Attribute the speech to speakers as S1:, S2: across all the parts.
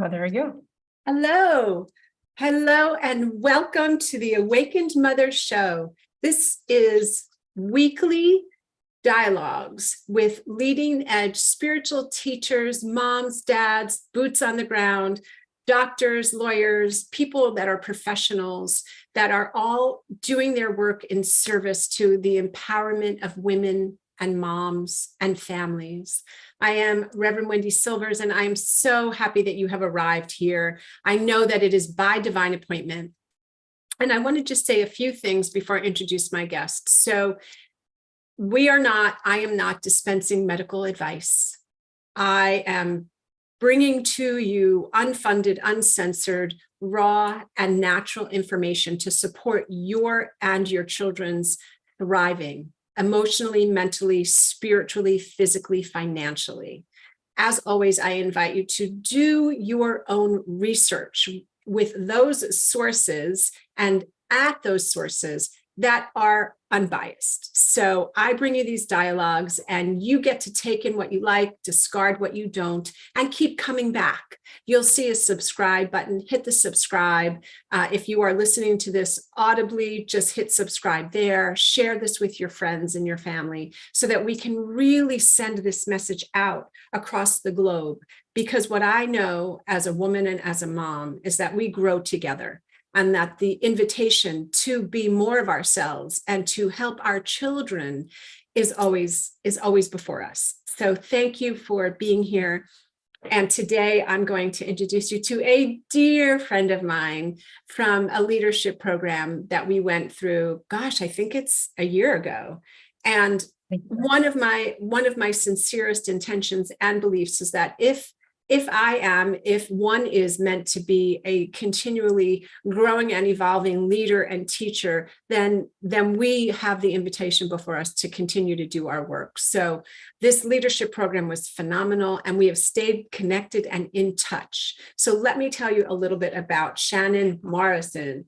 S1: Oh, there we go.
S2: Hello. Hello, and welcome to the Awakened Mother Show. This is weekly dialogues with leading edge spiritual teachers, moms, dads, boots on the ground, doctors, lawyers, people that are professionals that are all doing their work in service to the empowerment of women and moms and families. I am Reverend Wendy Silvers, and I'm so happy that you have arrived here. I know that it is by divine appointment. And I want to just say a few things before I introduce my guest. So I am not dispensing medical advice. I am bringing to you unfunded, uncensored, raw, and natural information to support your and your children's thriving emotionally, mentally, spiritually, physically, financially. As always, I invite you to do your own research with those sources and at those sources that are unbiased. So I bring you these dialogues and you get to take in what you like, discard what you don't, and keep coming back. You'll see a subscribe button, hit the subscribe. If you are listening to this audibly, just hit subscribe there, share this with your friends and your family so that we can really send this message out across the globe. Because what I know as a woman and as a mom is that we grow together. And that the invitation to be more of ourselves and to help our children is always before us. So thank you for being here. And today I'm going to introduce you to a dear friend of mine from a leadership program that we went through, gosh, I think it's a year ago. And one of my sincerest intentions and beliefs is that if one is meant to be a continually growing and evolving leader and teacher, then we have the invitation before us to continue to do our work. So this leadership program was phenomenal, and we have stayed connected and in touch. So let me tell you a little bit about Shannon Morrison.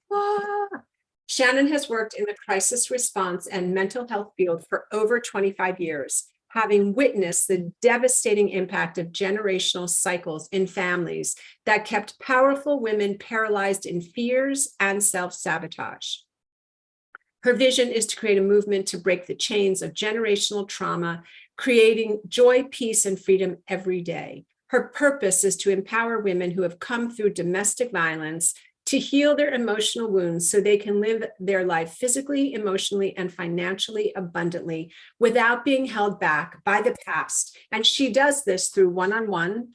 S2: Shannon has worked in the crisis response and mental health field for over 25 years. Having witnessed the devastating impact of generational cycles in families that kept powerful women paralyzed in fears and self-sabotage. Her vision is to create a movement to break the chains of generational trauma, creating joy, peace, and freedom every day. Her purpose is to empower women who have come through domestic violence to heal their emotional wounds so they can live their life physically, emotionally, and financially abundantly without being held back by the past. And she does this through one-on-one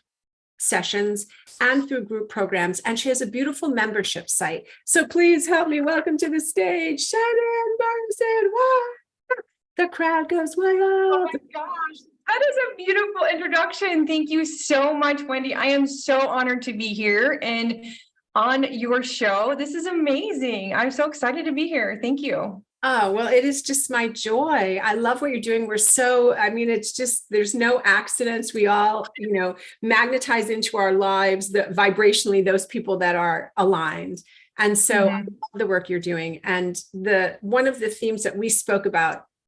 S2: sessions and through group programs. And she has a beautiful membership site. So please help me welcome to the stage, Shannon Morrison. Wow. The crowd goes wild.
S1: Oh my gosh. That is a beautiful introduction. Thank you so much, Wendy. I am so honored to be here and on your show. This is amazing. I'm so excited to be here. Thank you.
S2: Oh, well, it is just my joy. I love what you're doing. It's just, there's no accidents. We all, magnetize into our lives vibrationally, those people that are aligned. And so I love the work you're doing. And one of the themes that we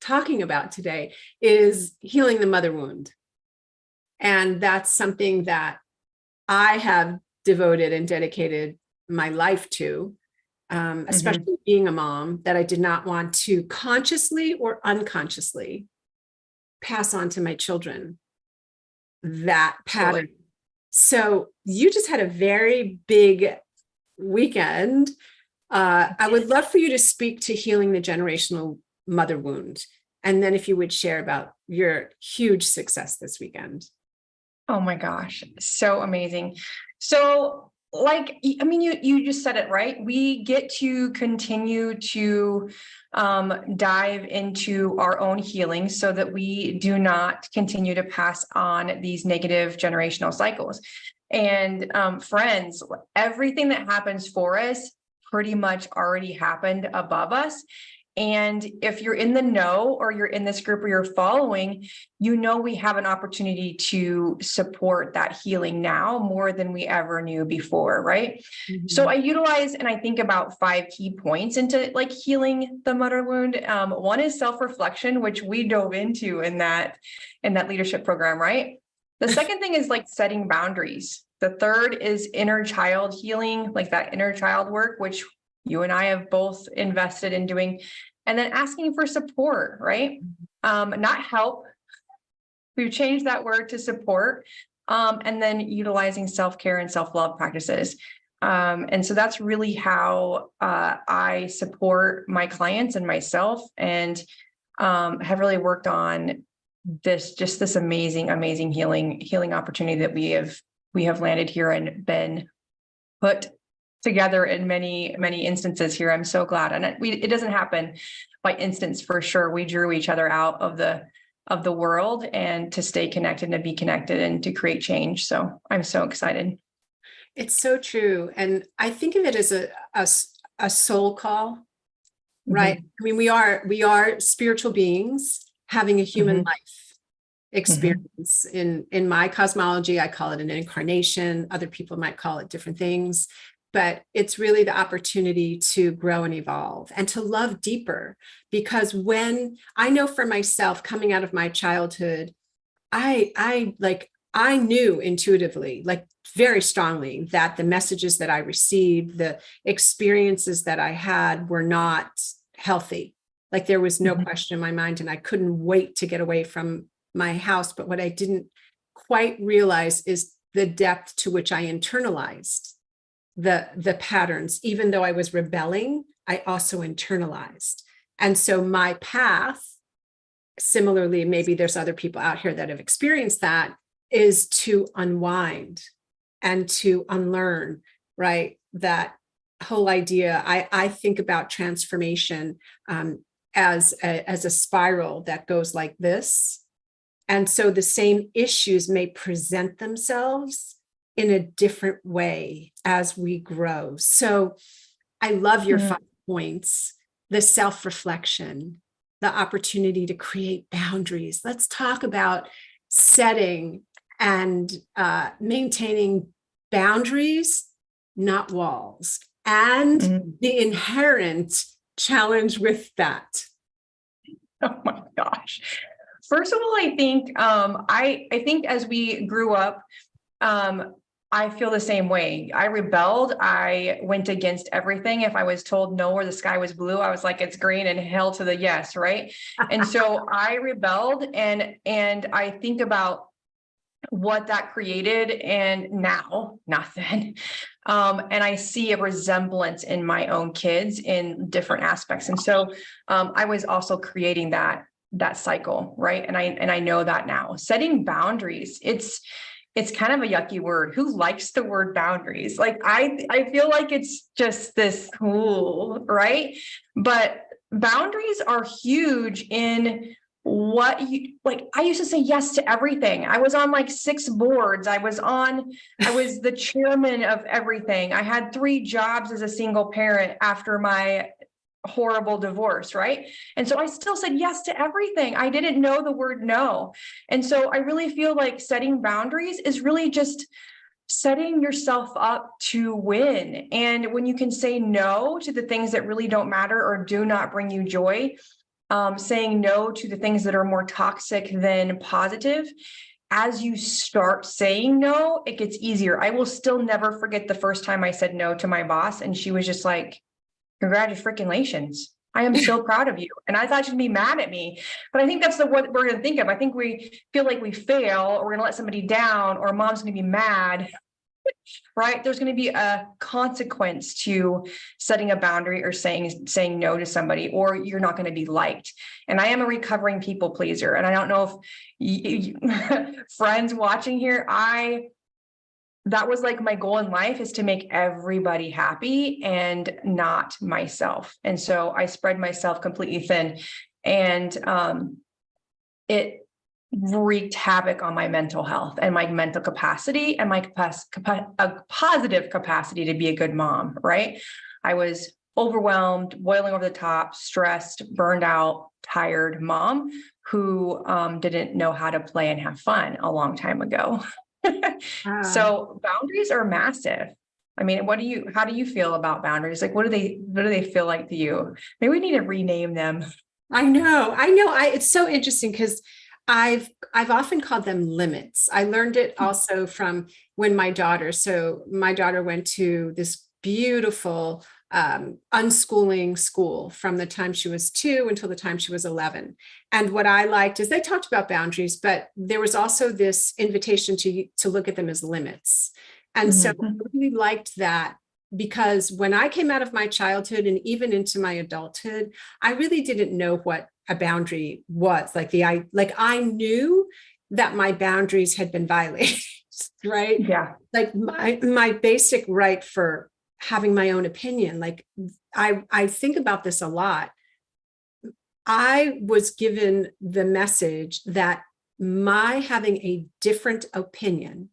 S2: talking about today is healing the mother wound. And that's something that I have devoted and dedicated my life to, especially being a mom, that I did not want to consciously or unconsciously pass on to my children that pattern. So you just had a very big weekend. I would love for you to speak to healing the generational mother wound. And then if you would share about your huge success this weekend.
S1: Oh my gosh, so amazing. So you just said it right. We get to continue to dive into our own healing so that we do not continue to pass on these negative generational cycles. And friends, everything that happens for us pretty much already happened above us. And if you're in the know or you're in this group or you're following, we have an opportunity to support that healing now more than we ever knew before, right? Mm-hmm. So I utilize and I think about 5 key points into healing the mother wound. One is self-reflection, which we dove into in that leadership program, right? The second thing is like setting boundaries. The third is inner child healing, like that inner child work, which you and I have both invested in doing. And then asking for support, right? Not help. We've changed that word to support. And then utilizing self-care and self-love practices. And so that's really how I support my clients and myself, and have really worked on this amazing healing opportunity that we have landed here and been put together in many instances here. I'm so glad. And it doesn't happen by instance, for sure. We drew each other out of the world, and to stay connected and to be connected and to create change. So I'm so excited.
S2: It's so true. And I think of it as a soul call, right?
S1: Mm-hmm.
S2: I mean, we are spiritual beings having a human
S1: Mm-hmm.
S2: life experience. In my cosmology, I call it an incarnation. Other people might call it different things, but it's really the opportunity to grow and evolve and to love deeper. Because when I know for myself, coming out of my childhood, I knew intuitively, like very strongly, that the messages that I received, the experiences that I had were not healthy. Like there was no question in my mind, and I couldn't wait to get away from my house. But what I didn't quite realize is the depth to which I internalized the patterns. Even though I was rebelling, I also internalized. And so my path, similarly, maybe there's other people out here that have experienced that, is to unwind and to unlearn, right? That whole idea. I think about transformation as a spiral that goes like this. And so the same issues may present themselves in a different way as we grow. So I love your 5 points: the self-reflection, the opportunity to create boundaries. Let's talk about setting and maintaining boundaries, not walls, and the inherent challenge with that.
S1: Oh my gosh. First of all, I think I think as we grew up, I feel the same way. I rebelled. I went against everything. If I was told no or the sky was blue, I was like, it's green, and hell to the yes, right? And so I rebelled, and I think about what that created, and now, not then. And I see a resemblance in my own kids in different aspects. And so I was also creating that cycle, right? And I know that now. Setting boundaries, it's kind of a yucky word. Who likes the word boundaries? Like I feel like it's just this cool, right? But boundaries are huge in what you like. I used to say yes to everything. I was on like 6 boards. I was the chairman of everything. I had 3 jobs as a single parent after my horrible divorce, right? And so I still said yes to everything. I didn't know the word no. And so I really feel like setting boundaries is really just setting yourself up to win. And when you can say no to the things that really don't matter or do not bring you joy, saying no to the things that are more toxic than positive, as you start saying no, it gets easier. I will still never forget the first time I said no to my boss, and she was just like, congratulations. I am so proud of you. And I thought she'd be mad at me, but I think that's what we're going to think of. I think we feel like we fail, or we're going to let somebody down, or mom's going to be mad, right? There's going to be a consequence to setting a boundary or saying no to somebody, or you're not going to be liked. And I am a recovering people pleaser. And I don't know if friends watching here, that was like my goal in life, is to make everybody happy and not myself. And so I spread myself completely thin, and it wreaked havoc on my mental health and my mental capacity and my positive capacity to be a good mom, right? I was overwhelmed, boiling over the top, stressed, burned out, tired mom who didn't know how to play and have fun a long time ago. So boundaries are massive. I mean, how do you feel about boundaries? Like, what do they feel like to you? Maybe we need to rename them.
S2: I know. It's so interesting because I've often called them limits. I learned it also from when my daughter went to this beautiful unschooling school from the time she was 2 until the time she was 11. And what I liked is they talked about boundaries, but there was also this invitation to look at them as limits. And so I really liked that, because when I came out of my childhood and even into my adulthood, I really didn't know what a boundary was. I knew that my boundaries had been violated, right?
S1: Yeah.
S2: Like my basic right for having my own opinion. Like I think about this a lot. I was given the message that my having a different opinion,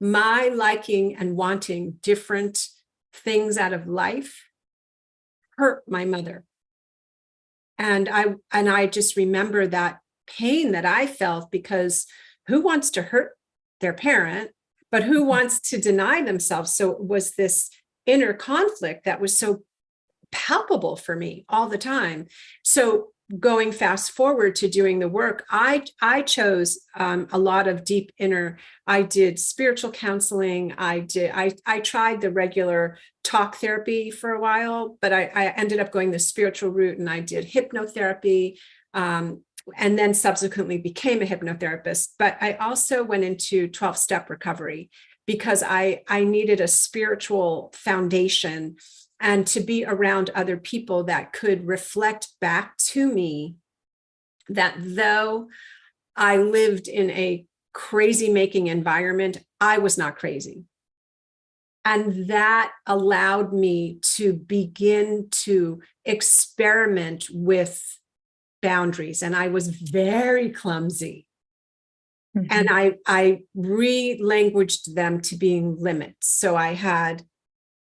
S2: my liking and wanting different things out of life, hurt my mother. And I just remember that pain that I felt, because who wants to hurt their parent, but who wants to deny themselves? So it was this inner conflict that was so palpable for me all the time. So going fast forward to doing the work, I chose a lot of deep inner. I did spiritual counseling. I tried the regular talk therapy for a while, but I ended up going the spiritual route, and I did hypnotherapy, and then subsequently became a hypnotherapist. But I also went into 12-step recovery because I needed a spiritual foundation and to be around other people that could reflect back to me that though I lived in a crazy making environment, I was not crazy. And that allowed me to begin to experiment with boundaries. And I was very clumsy. And I re-languaged them to being limits. So I had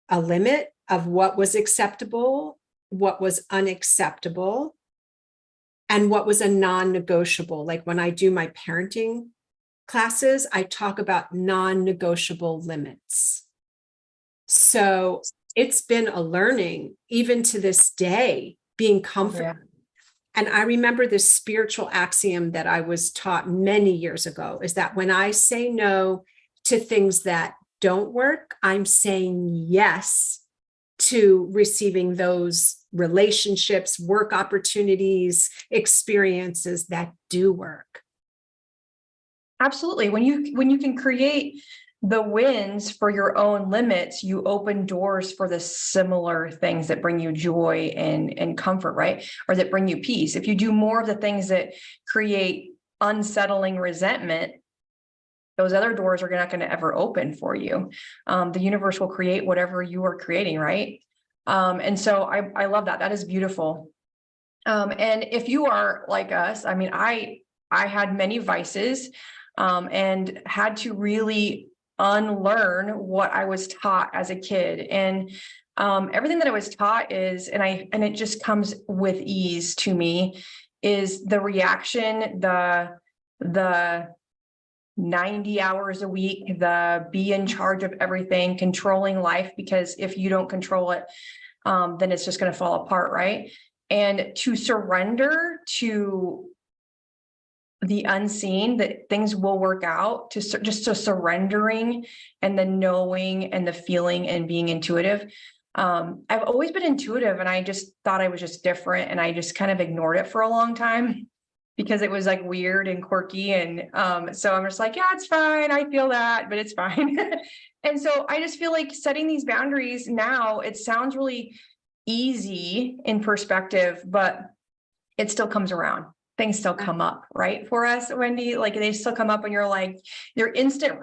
S2: a limit of what was acceptable, what was unacceptable, and what was a non-negotiable. Like when I do my parenting classes, I talk about non-negotiable limits. So it's been a learning, even to this day, being comfortable. Yeah. And I remember this spiritual axiom that I was taught many years ago, is that when I say no to things that don't work, I'm saying yes to receiving those relationships, work opportunities, experiences that do work.
S1: Absolutely. When you can create the wins for your own limits, you open doors for the similar things that bring you joy and comfort, right? Or that bring you peace. If you do more of the things that create unsettling resentment, those other doors are not going to ever open for you. The universe will create whatever you are creating, right? And so I love that. That is beautiful. And if you are like us, I mean, I had many vices, and had to really unlearn what I was taught as a kid. And everything that I was taught is, and it just comes with ease to me, is the reaction, the 90 hours a week, the be in charge of everything, controlling life, because if you don't control it, then it's just going to fall apart, right? And to surrender to the unseen, that things will work out, to surrendering, and the knowing and the feeling and being intuitive. I've always been intuitive, and I just thought I was just different, and I just kind of ignored it for a long time because it was like weird and quirky. And so I'm just like, yeah, it's fine. I feel that, but it's fine. And so I just feel like setting these boundaries now, it sounds really easy in perspective, but it still comes around. Things still come up, right? For us, Wendy, like they still come up, and you're like, my instant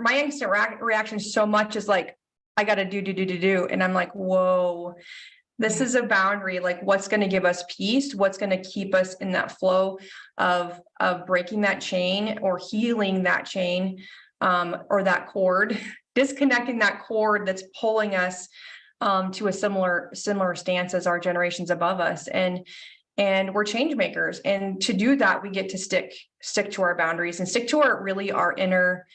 S1: reaction so much is like, I got to do. And I'm like, whoa, this is a boundary. Like, what's going to give us peace? What's going to keep us in that flow of breaking that chain or healing that chain, or that cord, disconnecting that cord that's pulling us to a similar stance as our generations above us. And we're change makers. And to do that, we get to stick to our boundaries and stick to our inner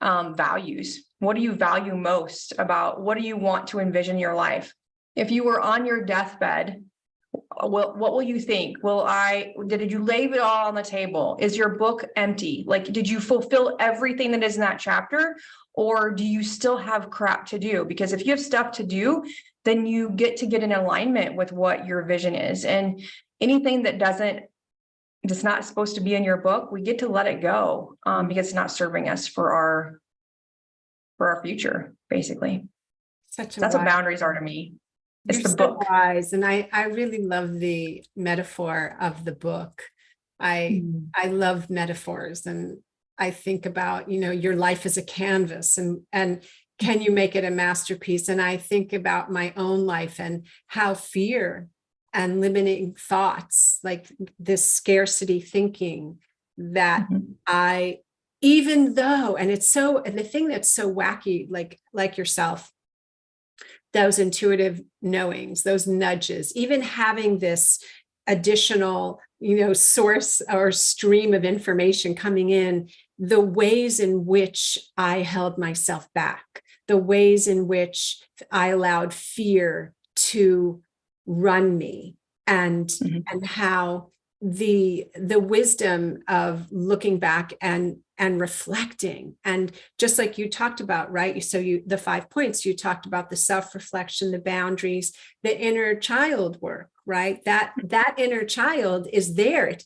S1: values. What do you value most about? What do you want to envision your life? If you were on your deathbed, What will you think? Did you lay it all on the table? Is your book empty? Like, did you fulfill everything that is in that chapter? Or do you still have crap to do? Because if you have stuff to do, then you get to get in alignment with what your vision is. And anything that's not supposed to be in your book, we get to let it go, because it's not serving us for our future, basically. That's what boundaries are to me. It's the book.
S2: So wise. And I really love the metaphor of the book. I love metaphors, and I think about, your life as a canvas, and can you make it a masterpiece? And I think about my own life and how fear and limiting thoughts, like this scarcity thinking that even though, and the thing that's so wacky, like yourself, those intuitive knowings, those nudges, even having this additional, source or stream of information coming in, the ways in which I held myself back, the ways in which I allowed fear to run me, and how the wisdom of looking back and reflecting, and just like you talked about, right? So the 5 points, you talked about the self-reflection, the boundaries, the inner child work, right? That inner child is there.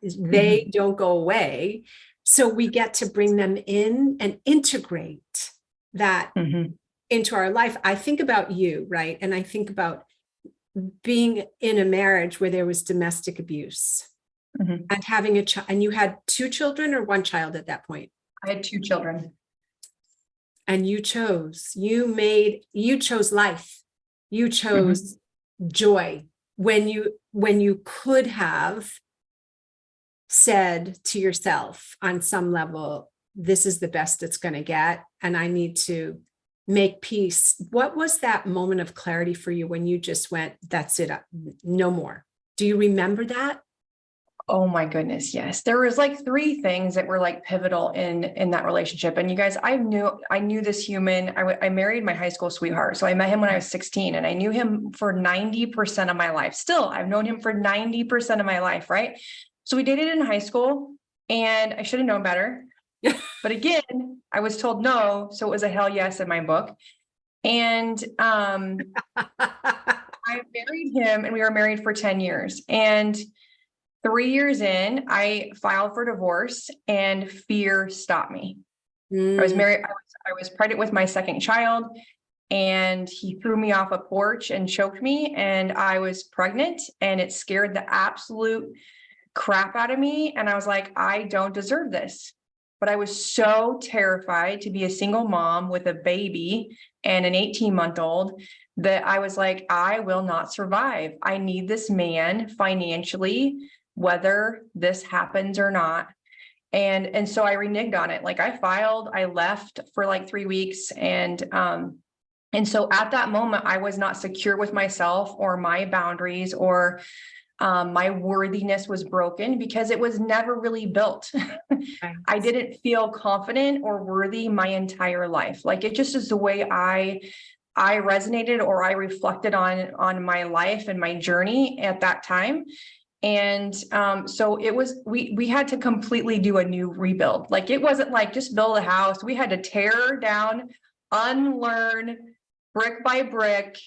S2: They don't go away. So we get to bring them in and integrate that into our life. I think about you, right? And I think about being in a marriage where there was domestic abuse, and having a child, and you had 2 children or 1 child at that point?
S1: I had 2 children.
S2: And you chose life. You chose joy when you could have said to yourself on some level, this is the best it's going to get, and I need to make peace. What was that moment of clarity for you when you just went, that's it, no more? Do you remember that?
S1: Oh my goodness, yes. There was like 3 things that were like pivotal in that relationship. And you guys, I knew this human. I married my high school sweetheart. So I met him when I was 16, and I knew him for 90% of my life. Still, I've known him for 90% of my life, right? So we dated in high school, and I should have known better. But again, I was told no. So it was a hell yes in my book. And I married him, and we were married for 10 years. And 3 years in, I filed for divorce, and fear stopped me. I was married. I was pregnant with my 2nd child, and he threw me off a porch and choked me, and I was pregnant, and it scared the absolute crap out of me. And I was like, I don't deserve this. But I was so terrified to be a single mom with a baby and an 18-month-old that I was like, I will not survive. I need this man financially, whether this happens or not. And so I reneged on it. Like, I left for like 3 weeks. And so at that moment, I was not secure with myself or my boundaries, or my worthiness was broken because it was never really built. I didn't feel confident or worthy my entire life. Like, it just is the way I resonated, or I reflected on my life and my journey at that time. And so it was, we had to completely do a new rebuild. Like, it wasn't like just build a house. We had to tear down, unlearn brick by brick,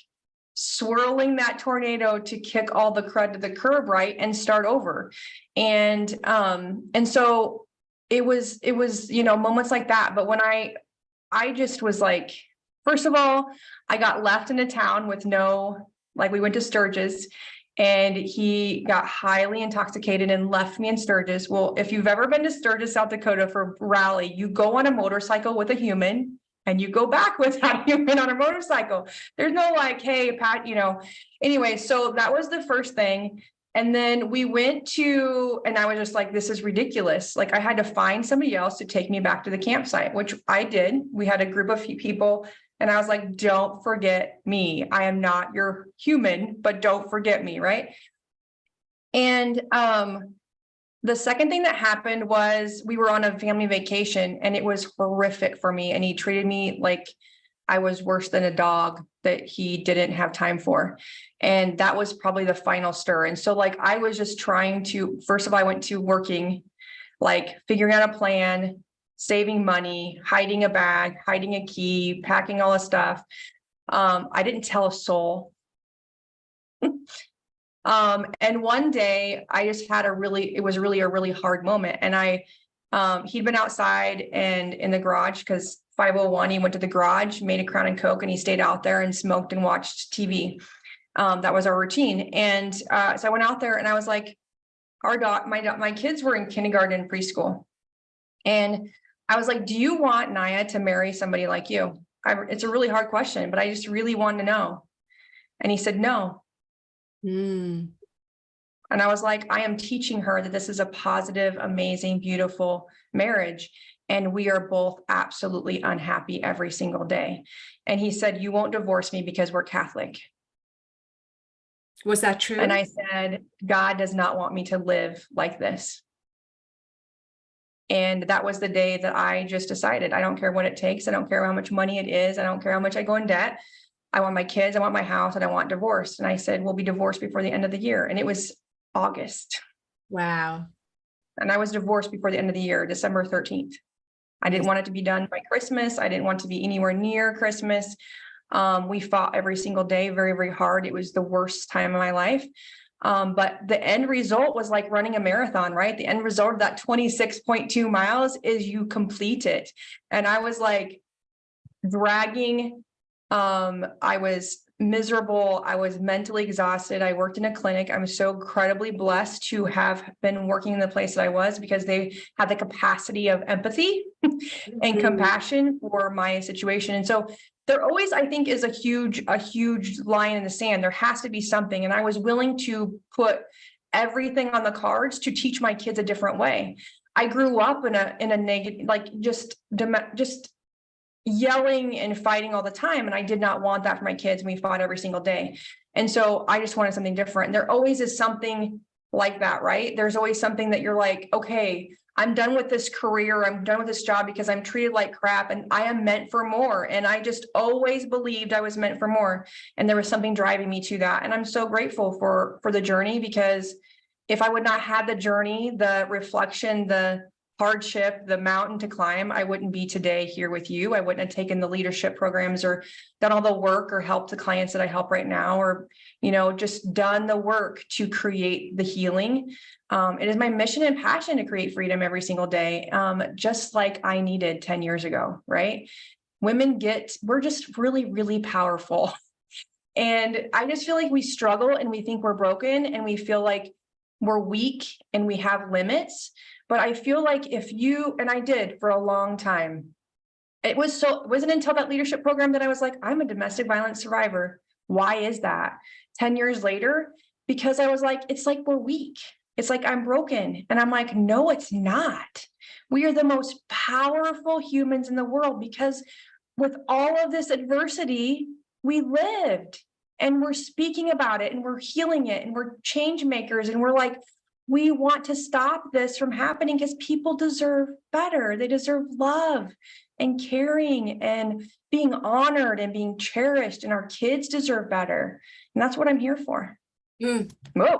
S1: swirling that tornado to kick all the crud to the curb, right, and start over. And so it was moments like that. But when I just was like, first of all, I got left in a town with we went to Sturgis, and he got highly intoxicated and left me in Sturgis. Well, if you've ever been to Sturgis, South Dakota for rally, you go on a motorcycle with a human, and you go back with that human on a motorcycle. There's no like, hey, Pat, anyway, so that was the first thing. And then we went and I was just like, this is ridiculous. Like, I had to find somebody else to take me back to the campsite, which I did. We had a group of people, and I was like, don't forget me. I am not your human, but don't forget me. Right. And, the second thing that happened was we were on a family vacation, and it was horrific for me. And he treated me like I was worse than a dog that he didn't have time for. And that was probably the final stir. And so like, I was just trying to, first of all, I went to working, like figuring out a plan, saving money, hiding a bag, hiding a key, packing all the stuff. I didn't tell a soul. And one day I just had it was really a really hard moment. And he'd been outside and in the garage because 501, he went to the garage, made a Crown and Coke, and he stayed out there and smoked and watched TV. That was our routine. And so I went out there and I was like, my kids were in kindergarten and preschool. And I was like, do you want Naya to marry somebody like you? It's a really hard question, but I just really wanted to know. And he said, no. And I was like, I am teaching her that this is a positive, amazing, beautiful marriage. And we are both absolutely unhappy every single day. And he said, you won't divorce me because we're Catholic.
S2: Was that true?
S1: And I said, God does not want me to live like this. And that was the day that I just decided, I don't care what it takes. I don't care how much money it is. I don't care how much I go in debt. I want my kids, I want my house, and I want divorced. And I said, we'll be divorced before the end of the year. And it was August.
S2: Wow.
S1: And I was divorced before the end of the year, December 13th. I didn't want it to be done by Christmas. I didn't want to be anywhere near Christmas. We fought every single day, very, very hard. It was the worst time of my life. But the end result was like running a marathon, right? The end result of that 26.2 miles is you complete it. And I was like dragging. I was miserable. I was mentally exhausted. I worked in a clinic. I'm so incredibly blessed to have been working in the place that I was because they had the capacity of empathy and compassion for my situation. And so there always, I think, is a huge line in the sand. There has to be something. And I was willing to put everything on the cards to teach my kids a different way. I grew up in a negative, like just yelling and fighting all the time. And I did not want that for my kids. And we fought every single day. And so I just wanted something different. And there always is something like that, right? There's always something that you're like, okay, I'm done with this career. I'm done with this job because I'm treated like crap and I am meant for more. And I just always believed I was meant for more. And there was something driving me to that. And I'm so grateful for the journey, because if I would not have the journey, the reflection, the hardship, the mountain to climb, I wouldn't be today here with you. I wouldn't have taken the leadership programs or done all the work or helped the clients that I help right now, or, just done the work to create the healing. It is my mission and passion to create freedom every single day, just like I needed 10 years ago, right? We're just really, really powerful. And I just feel like we struggle and we think we're broken and we feel like we're weak and we have limits. But I feel like and I did for a long time, it wasn't until that leadership program that I was like, I'm a domestic violence survivor. Why is that? 10 years later, because I was like, it's like we're weak. It's like I'm broken. And I'm like, no, it's not. We are the most powerful humans in the world, because with all of this adversity, we lived and we're speaking about it and we're healing it and we're change makers. And we're like, we want to stop this from happening because people deserve better. They deserve love and caring and being honored and being cherished. And our kids deserve better. And that's what I'm here for. Whoa.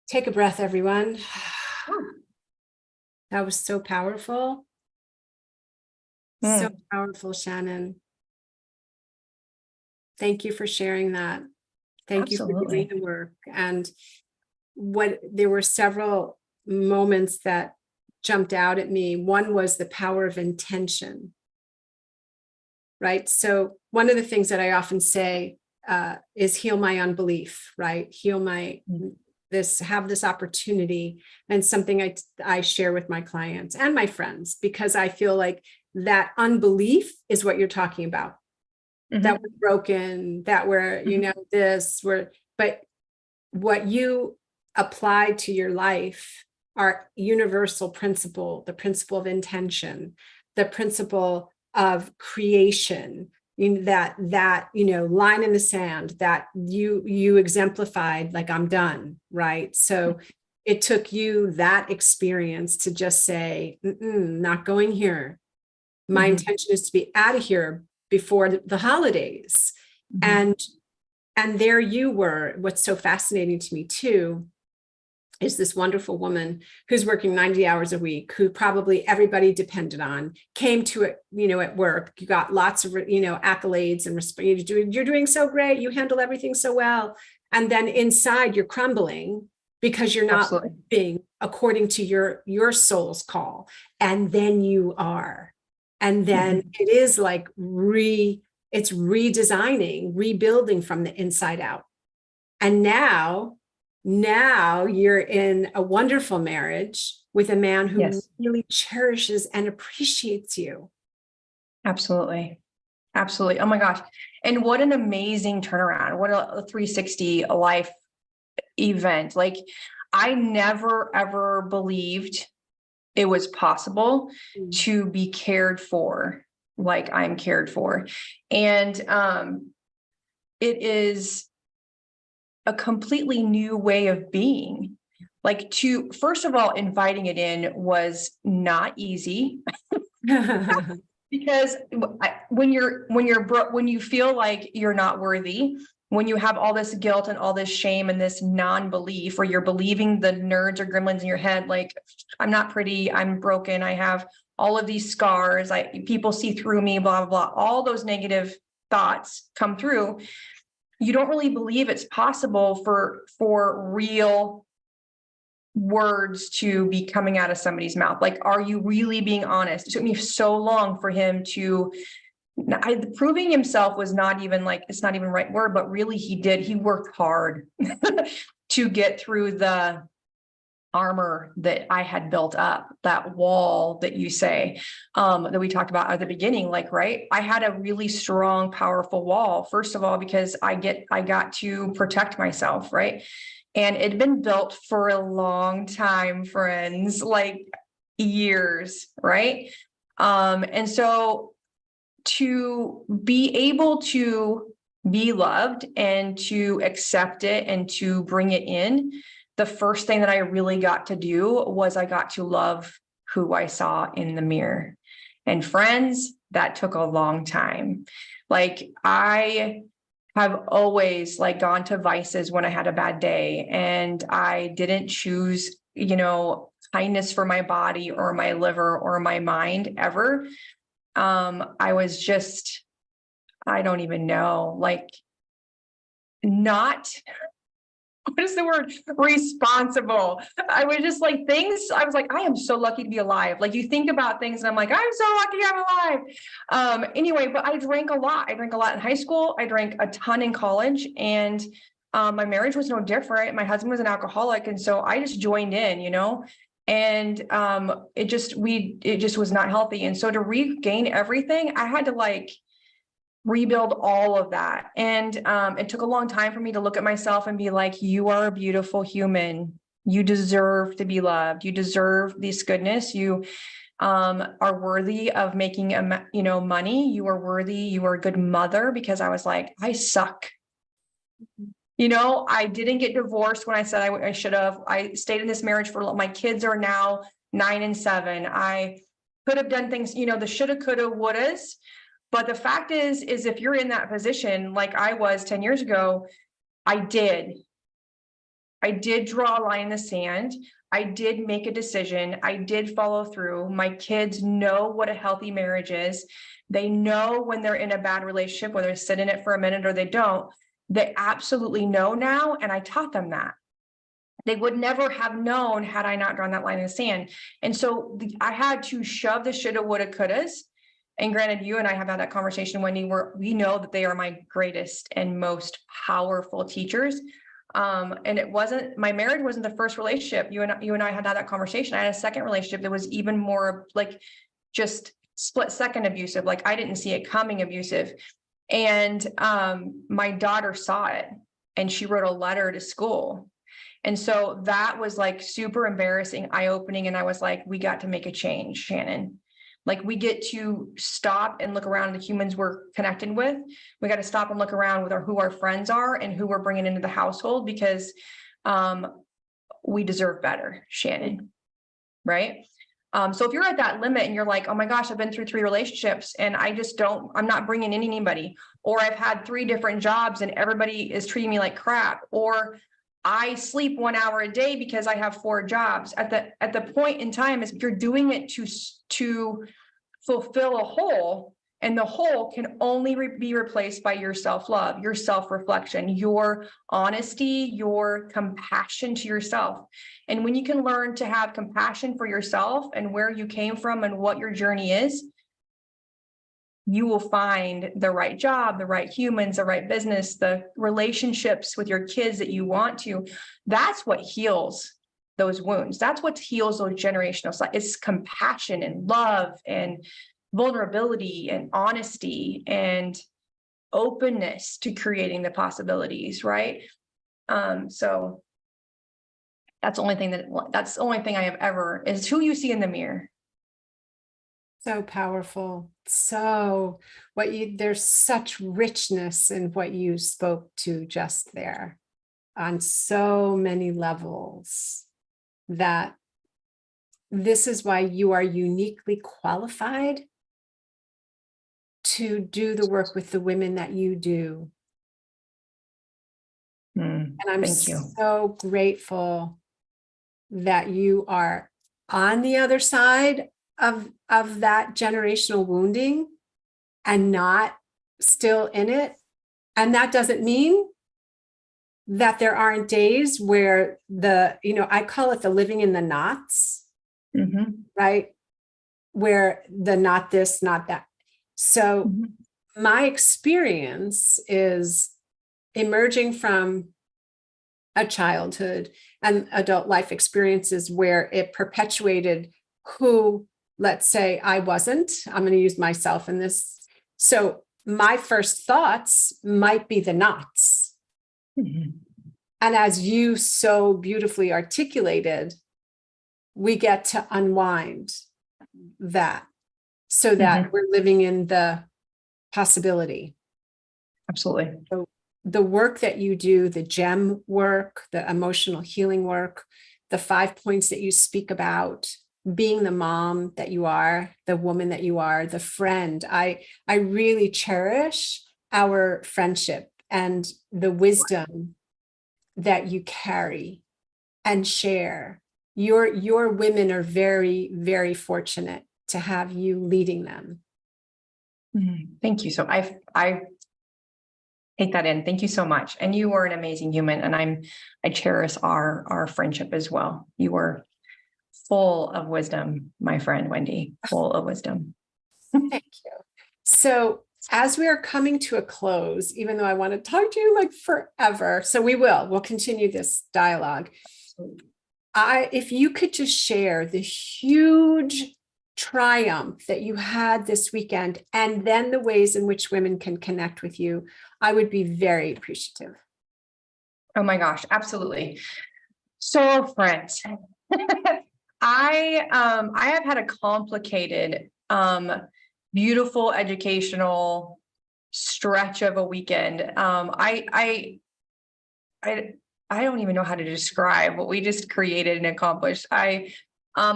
S2: Take a breath, everyone. That was so powerful. So powerful, Shannon. Thank you for sharing that. Thank
S1: Absolutely.
S2: you for doing the work. And there were several moments that jumped out at me. One was the power of intention, right? So one of the things that I often say is heal my unbelief, right? Have this opportunity, and something I share with my clients and my friends, because I feel like that unbelief is what you're talking about. That we're broken, that we're, but what you apply to your life are universal principle, the principle of intention, the principle of creation, that line in the sand that you exemplified, like, I'm done, right? So it took you that experience to just say, not going here, My
S1: Mhm.
S2: intention is to be out of here before the holidays.
S1: Mhm.
S2: And there you were. What's so fascinating to me too is this wonderful woman who's working 90 hours a week, who probably everybody depended on, came to it, at work. You got lots of, accolades and respect. You're doing so great. You handle everything so well. And then inside you're crumbling because you're not
S1: Absolutely.
S2: living according to your soul's call. And then you are. And then
S1: Mhm.
S2: it is like it's redesigning, rebuilding from the inside out. And now you're in a wonderful marriage with a man who
S1: Yes,
S2: really cherishes and appreciates you.
S1: absolutely. Absolutely. Oh my gosh. And what an amazing turnaround. What a 360 life event. Like, I never ever believed it was possible
S2: Mm.
S1: to be cared for like I'm cared for. And it is a completely new way of being. Like, to first of all, inviting it in was not easy because when you feel like you're not worthy, when you have all this guilt and all this shame and this non-belief, or you're believing the nerds or gremlins in your head, like, I'm not pretty, I'm broken, I have all of these scars, people see through me, blah blah blah, all those negative thoughts come through. You don't really believe it's possible for real words to be coming out of somebody's mouth. Like, are you really being honest? It took me so long for him to proving himself was not even, like, it's not even the right word, but really he worked hard to get through the armor that I had built up, that wall that you say, that we talked about at the beginning. Like, right, I had a really strong, powerful wall, first of all, because I got to protect myself, right? And it had been built for a long time, friends, like years, right? And so to be able to be loved and to accept it and to bring it in, the first thing that I really got to do was I got to love who I saw in the mirror. And friends, that took a long time. Like, I have always, like, gone to vices when I had a bad day, and I didn't choose, kindness for my body or my liver or my mind ever. I was just, I don't even know, like, not, what is the word? Responsible. I was just like, I was like, I am so lucky to be alive. Like, you think about things and I'm like, I'm so lucky I'm alive. Anyway, but I drank a lot. I drank a lot in high school. I drank a ton in college, and my marriage was no different. My husband was an alcoholic. And so I just joined in, and it just was not healthy. And so to regain everything, I had to, like, rebuild all of that. And it took a long time for me to look at myself and be like, you are a beautiful human. You deserve to be loved. You deserve this goodness. You are worthy of making money. You are worthy. You are a good mother. Because I was like, I suck. I didn't get divorced when I said I should have. I stayed in this marriage for, my kids are now 9 and 7. I could have done things, the shoulda, coulda, wouldas. But the fact is if you're in that position, like I was 10 years ago, I did draw a line in the sand. I did make a decision. I did follow through. My kids know what a healthy marriage is. They know when they're in a bad relationship, whether they sit in it for a minute or they don't. They absolutely know now. And I taught them that. They would never have known had I not drawn that line in the sand. And so I had to shove the shoulda, woulda, couldas. And granted, you and I have had that conversation, Wendy, where we know that they are my greatest and most powerful teachers. And my marriage wasn't the first relationship. You and I had that conversation. I had a second relationship that was even more like just split second abusive. Like, I didn't see it coming abusive. And my daughter saw it, and she wrote a letter to school. And so that was, like, super embarrassing, eye-opening. And I was like, we got to make a change, Shannon. Like, we get to stop and look around the humans we're connected with. We got to stop and look around with who our friends are and who we're bringing into the household, because we deserve better, Shannon. Right. So if you're at that limit and you're like, oh my gosh, I've been through 3 relationships and I'm not bringing in anybody, or I've had 3 different jobs and everybody is treating me like crap, or I sleep 1 hour a day because I have 4 jobs. At the point in time, is you're doing it to fulfill a hole, and the hole can only be replaced by your self-love, your self-reflection, your honesty, your compassion to yourself. And when you can learn to have compassion for yourself and where you came from and what your journey is, you will find the right job, the right humans, the right business, the relationships with your kids that you want to. That's what heals those wounds. That's what heals those generational cycles. It's compassion and love and vulnerability and honesty and openness to creating the possibilities, right? So that's the only thing I have ever, is who you see in the mirror.
S2: So powerful. So there's such richness in what you spoke to just there on so many levels, that this is why you are uniquely qualified to do the work with the women that you do. And I'm so grateful that you are on the other side of that generational wounding and not still in it. And that doesn't mean that there aren't days where I call it the living in the knots, right? Where the not this, not that. So my experience is emerging from a childhood and adult life experiences where it perpetuated who, let's say, I wasn't. I'm going to use myself in this. So my first thoughts might be the knots. And as you so beautifully articulated, we get to unwind that so that we're living in the possibility.
S1: Absolutely.
S2: So the work that you do, the gem work, the emotional healing work, the 5 points that you speak about, being the mom that you are, the woman that you are, the friend. I really cherish our friendship and the wisdom that you carry and share. Your women are very, very fortunate to have you leading them.
S1: Thank you. So I take that in. Thank you so much. And you are an amazing human, and I cherish our friendship as well. You are full of wisdom, my friend Wendy, full of wisdom.
S2: Thank you. So as we are coming to a close, even though I want to talk to you like forever, so we'll continue this dialogue. If you could just share the huge triumph that you had this weekend, and then the ways in which women can connect with you, I would be very appreciative.
S1: Oh my gosh, absolutely. So, friends, I have had a complicated, beautiful educational stretch of a weekend. I don't even know how to describe what we just created and accomplished.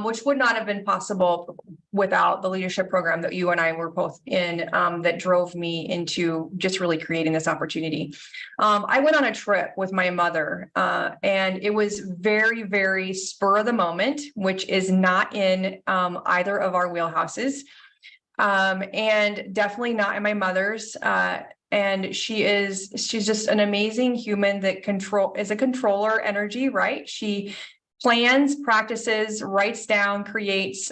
S1: Which would not have been possible without the leadership program that you and I were both in, that drove me into just really creating this opportunity. I went on a trip with my mother, and it was very, very spur of the moment, which is not in either of our wheelhouses, and definitely not in my mother's. And she's just an amazing human that is a controller energy, right? She plans, practices, writes down, creates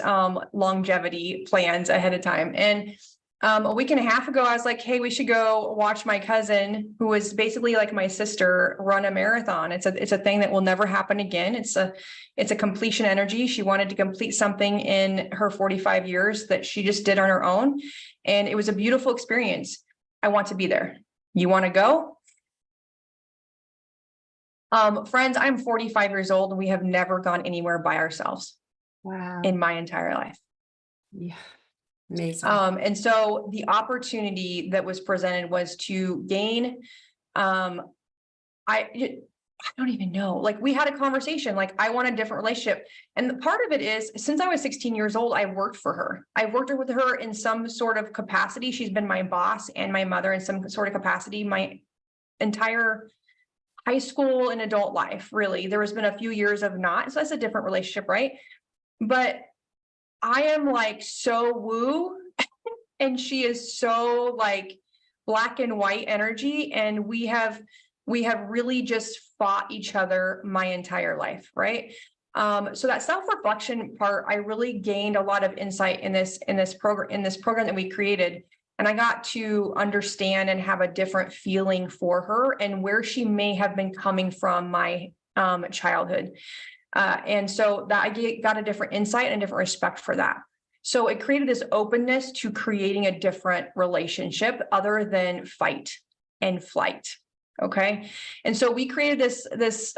S1: longevity plans ahead of time. And a week and a half ago, I was like, hey, we should go watch my cousin, who is basically like my sister, run a marathon. It's a thing that will never happen again. It's a completion energy. She wanted to complete something in her 45 years that she just did on her own. And it was a beautiful experience. I want to be there. You want to go? Friends, I'm 45 years old and we have never gone anywhere by ourselves.
S2: Wow.
S1: In my entire life.
S2: Yeah. Amazing.
S1: And so the opportunity that was presented was to gain, I don't even know. Like we had a conversation, like I want a different relationship. And the part of it is since I was 16 years old, I worked for her. I worked with her in some sort of capacity. She's been my boss and my mother in some sort of capacity, my entire high school and adult life, really. There has been a few years of not. So that's a different relationship, right? But I am like so woo, and she is so like black and white energy. And we have really just fought each other my entire life, right? So that self-reflection part, I really gained a lot of insight in this program that we created. And I got to understand and have a different feeling for her and where she may have been coming from my childhood. And so that I got a different insight and a different respect for that. So it created this openness to creating a different relationship other than fight and flight. Okay. And so we created this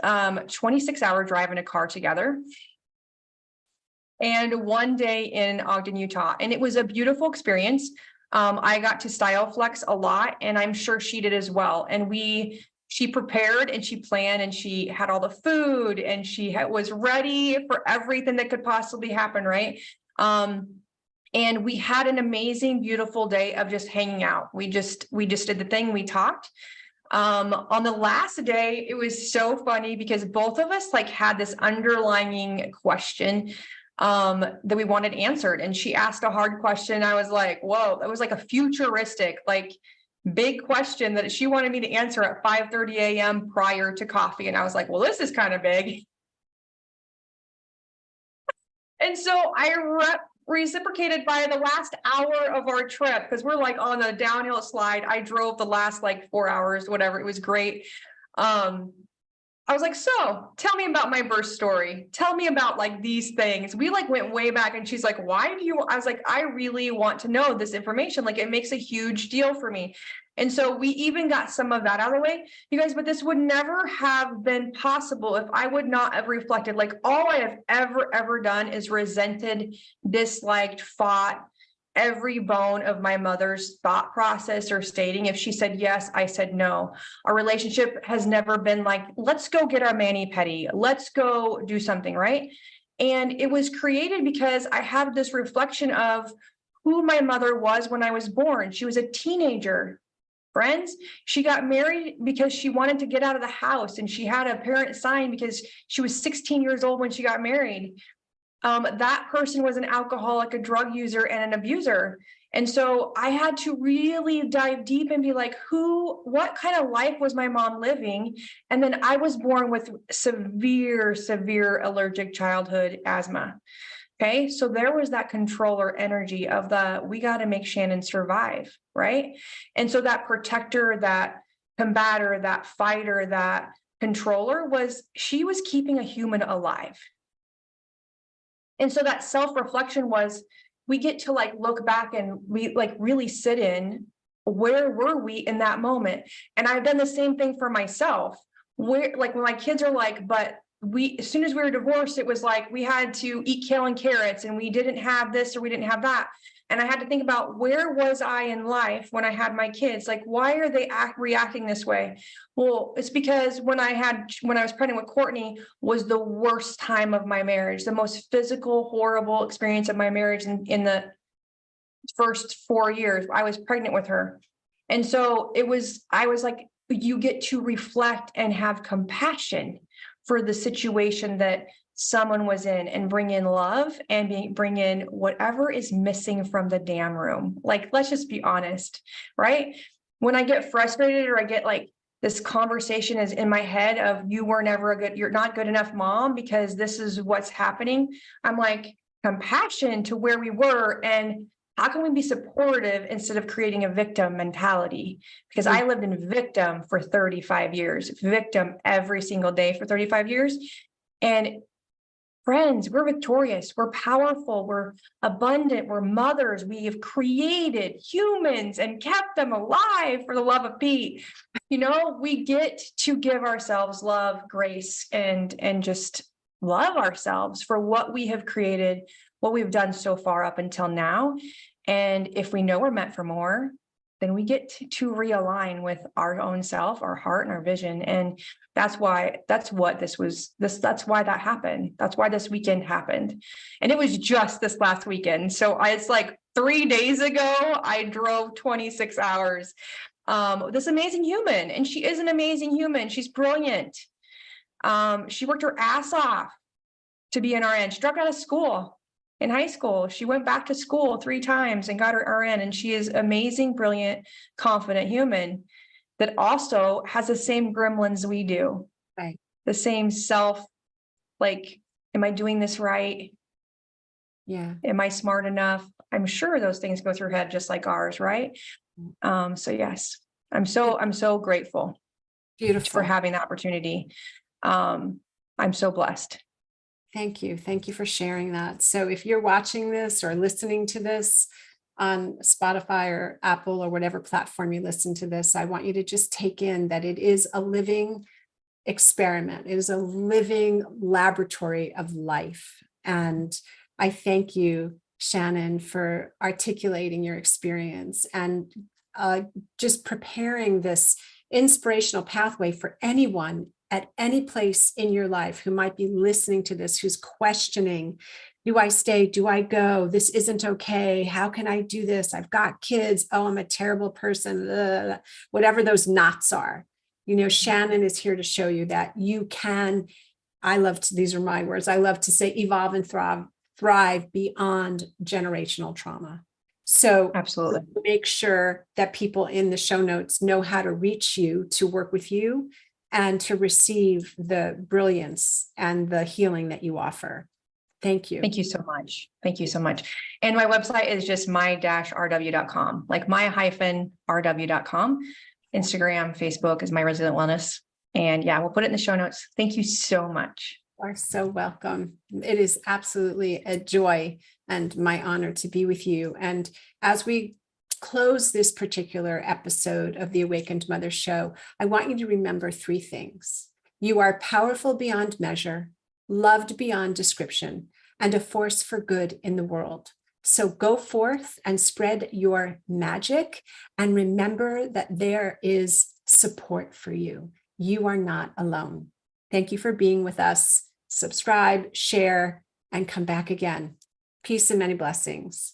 S1: 26-hour drive in a car together. And one day in Ogden, Utah, and it was a beautiful experience. I got to style flex a lot, and I'm sure she did as well. And she prepared and she planned and she had all the food and she was ready for everything that could possibly happen, right? And we had an amazing, beautiful day of just hanging out. We just did the thing, we talked. On the last day, it was so funny because both of us like had this underlying question that we wanted answered. And she asked a hard question. I was like, whoa, that was like a futuristic, like big question that she wanted me to answer at 5:30 a.m. prior to coffee. And I was like, well, this is kind of big. And so I reciprocated by the last hour of our trip, because we're like on a downhill slide. I drove the last like 4 hours, whatever. It was great. I was like, so tell me about my birth story. Tell me about like these things. We like went way back, and she's like, why do you, I was like, I really want to know this information. Like it makes a huge deal for me. And so we even got some of that out of the way, you guys, but this would never have been possible if I would not have reflected. Like all I have ever done is resented, disliked, fought every bone of my mother's thought process or stating. If she said yes, I said no. Our relationship has never been like, let's go get our mani-pedi, let's go do something, right? And it was created because I had this reflection of who my mother was when I was born. She was a teenager. Friends, she got married because she wanted to get out of the house, and she had a parent sign because she was 16 years old when she got married. That person was an alcoholic, a drug user, and an abuser. And so I had to really dive deep and be like, what kind of life was my mom living? And then I was born with severe allergic childhood asthma. Okay, so there was that controller energy of we got to make Shannon survive, right? And so that protector, that combator, that fighter, that controller she was keeping a human alive. And so that self-reflection was, we get to like look back and we like really sit in, where were we in that moment? And I've done the same thing for myself, where like when my kids are like, but as soon as we were divorced, it was like we had to eat kale and carrots, and we didn't have this or we didn't have that. And I had to think about, where was I in life when I had my kids? Like, why are they reacting this way? Well, it's because when I was pregnant with Courtney was the worst time of my marriage, the most physical, horrible experience of my marriage in the first 4 years. I was pregnant with her. And so I was like, you get to reflect and have compassion for the situation that someone was in, and bring in love and bring in whatever is missing from the damn room. Like, let's just be honest, right? When I get frustrated, or I get like this conversation is in my head of, you're not good enough mom because this is what's happening. I'm like, compassion to where we were, and how can we be supportive instead of creating a victim mentality? Because I lived in victim for 35 years, victim every single day for 35 years. And friends, we're victorious, we're powerful, we're abundant, we're mothers. We have created humans and kept them alive, for the love of Pete. You know, we get to give ourselves love, grace, and just love ourselves for what we have created, what we've done so far up until now. And if we know we're meant for more, then we get to realign with our own self, our heart, and our vision. And that's why that happened. That's why this weekend happened. And it was just this last weekend. So it's like 3 days ago, I drove 26 hours. This amazing human, and she is an amazing human. She's brilliant. She worked her ass off to be an RN. She dropped out of school in high school. She went back to school 3 times and got her RN. And she is amazing, brilliant, confident human that also has the same gremlins we do.
S2: Right.
S1: The same self, like, am I doing this right?
S2: Yeah.
S1: Am I smart enough? I'm sure those things go through her head just like ours, right? So yes, I'm so grateful.
S2: Beautiful.
S1: For having the opportunity. I'm so blessed.
S2: Thank you. Thank you for sharing that. So if you're watching this or listening to this on Spotify or Apple or whatever platform you listen to this, I want you to just take in that it is a living experiment. It is a living laboratory of life. And I thank you, Shannon, for articulating your experience and just preparing this inspirational pathway for anyone at any place in your life who might be listening to this, who's questioning, do I stay? Do I go? This isn't okay. How can I do this? I've got kids. Oh, I'm a terrible person. Ugh. Whatever those knots are. Shannon is here to show you that you can, these are my words, I love to say evolve and thrive beyond generational trauma. So
S1: absolutely
S2: make sure that people in the show notes know how to reach you, to work with you, and to receive the brilliance and the healing that you offer. Thank you.
S1: Thank you so much. Thank you so much. And my website is just my-rw.com, like my-rw.com. Instagram, Facebook is My Resilient Wellness. And yeah, we'll put it in the show notes. Thank you so much.
S2: You are so welcome. It is absolutely a joy and my honor to be with you. And as we close this particular episode of the Awakened Mother Show, I want you to remember 3 things. You are powerful beyond measure, loved beyond description, and a force for good in the world. So go forth and spread your magic, and remember that there is support for you. You are not alone. Thank you for being with us. Subscribe, share, and come back again. Peace and many blessings.